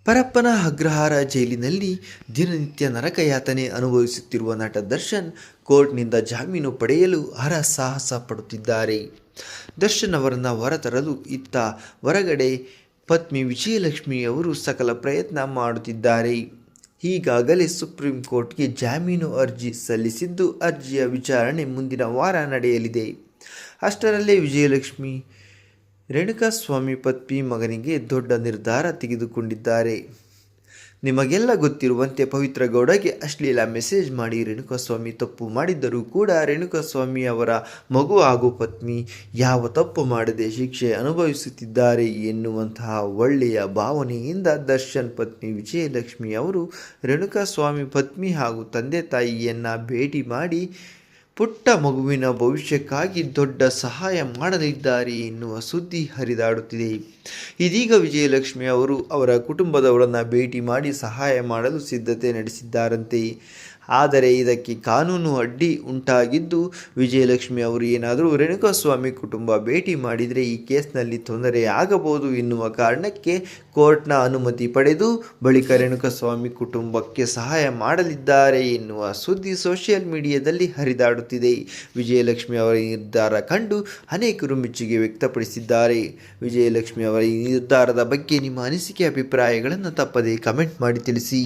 ಪರಪ್ಪನ ಅಗ್ರಹಾರ ಜೈಲಿನಲ್ಲಿ ದಿನನಿತ್ಯ ನರಕಯಾತನೆ ಅನುಭವಿಸುತ್ತಿರುವ ನಟ ದರ್ಶನ್ ಕೋರ್ಟ್ನಿಂದ ಜಾಮೀನು ಪಡೆಯಲು ಹರಸಾಹಸ ಪಡುತ್ತಿದ್ದಾರೆ. ದರ್ಶನ್ ಅವರನ್ನು ಹೊರತರಲು ಇತ್ತ ಹೊರಗಡೆ ಪತ್ನಿ ವಿಜಯಲಕ್ಷ್ಮಿ ಅವರು ಸಕಲ ಪ್ರಯತ್ನ ಮಾಡುತ್ತಿದ್ದಾರೆ. ಈಗಾಗಲೇ ಸುಪ್ರೀಂ ಕೋರ್ಟ್ಗೆ ಜಾಮೀನು ಅರ್ಜಿ ಸಲ್ಲಿಸಿದ್ದು, ಅರ್ಜಿಯ ವಿಚಾರಣೆ ಮುಂದಿನ ವಾರ ನಡೆಯಲಿದೆ. ಅಷ್ಟರಲ್ಲೇ ವಿಜಯಲಕ್ಷ್ಮಿ ರೇಣುಕಾಸ್ವಾಮಿ ಪತ್ನಿ ಮಗನಿಗೆ ದೊಡ್ಡ ನಿರ್ಧಾರ ತೆಗೆದುಕೊಂಡಿದ್ದಾರೆ. ನಿಮಗೆಲ್ಲ ಗೊತ್ತಿರುವಂತೆ ಪವಿತ್ರ ಗೌಡಗೆ ಅಶ್ಲೀಲ ಮೆಸೇಜ್ ಮಾಡಿ ರೇಣುಕಾಸ್ವಾಮಿ ತಪ್ಪು ಮಾಡಿದ್ದರೂ ಕೂಡ ರೇಣುಕಾಸ್ವಾಮಿ ಅವರ ಮಗು ಹಾಗೂ ಪತ್ನಿ ಯಾವ ತಪ್ಪು ಮಾಡದೆ ಶಿಕ್ಷೆ ಅನುಭವಿಸುತ್ತಿದ್ದಾರೆ ಎನ್ನುವಂತಹ ಒಳ್ಳೆಯ ಭಾವನೆಯಿಂದ ದರ್ಶನ್ ಪತ್ನಿ ವಿಜಯಲಕ್ಷ್ಮಿ ಅವರು ರೇಣುಕಾಸ್ವಾಮಿ ಪತ್ನಿ ಹಾಗೂ ತಂದೆ ತಾಯಿಯನ್ನು ಭೇಟಿ ಮಾಡಿ ಪುಟ್ಟ ಮಗುವಿನ ಭವಿಷ್ಯಕ್ಕಾಗಿ ದೊಡ್ಡ ಸಹಾಯ ಮಾಡಲಿದ್ದಾರೆ ಎನ್ನುವ ಸುದ್ದಿ ಹರಿದಾಡುತ್ತಿದೆ. ಇದೀಗ ವಿಜಯಲಕ್ಷ್ಮಿ ಅವರು ಅವರ ಕುಟುಂಬದವರನ್ನು ಭೇಟಿ ಮಾಡಿ ಸಹಾಯ ಮಾಡಲು ಸಿದ್ಧತೆ ನಡೆಸಿದ್ದಾರಂತೆ. ಆದರೆ ಇದಕ್ಕೆ ಕಾನೂನು ಅಡ್ಡಿ ಉಂಟಾಗಿದ್ದು, ವಿಜಯಲಕ್ಷ್ಮಿ ಅವರು ಏನಾದರೂ ರೇಣುಕಾಸ್ವಾಮಿ ಕುಟುಂಬ ಭೇಟಿ ಮಾಡಿದರೆ ಈ ಕೇಸ್ನಲ್ಲಿ ತೊಂದರೆ ಆಗಬಹುದು ಎನ್ನುವ ಕಾರಣಕ್ಕೆ ಕೋರ್ಟ್ನ ಅನುಮತಿ ಪಡೆದು ಬಳಿಕ ರೇಣುಕಾಸ್ವಾಮಿ ಕುಟುಂಬಕ್ಕೆ ಸಹಾಯ ಮಾಡಲಿದ್ದಾರೆ ಎನ್ನುವ ಸುದ್ದಿ ಸೋಷಿಯಲ್ ಮೀಡಿಯಾದಲ್ಲಿ ಹರಿದಾಡುತ್ತಿದೆ. ವಿಜಯಲಕ್ಷ್ಮಿ ಅವರ ಈ ನಿರ್ಧಾರ ಕಂಡು ಅನೇಕರು ಮೆಚ್ಚುಗೆ ವ್ಯಕ್ತಪಡಿಸಿದ್ದಾರೆ. ವಿಜಯಲಕ್ಷ್ಮಿ ಅವರ ಈ ನಿರ್ಧಾರದ ಬಗ್ಗೆ ನಿಮ್ಮ ಅನಿಸಿಕೆ ಅಭಿಪ್ರಾಯಗಳನ್ನು ತಪ್ಪದೇ ಕಮೆಂಟ್ ಮಾಡಿ ತಿಳಿಸಿ.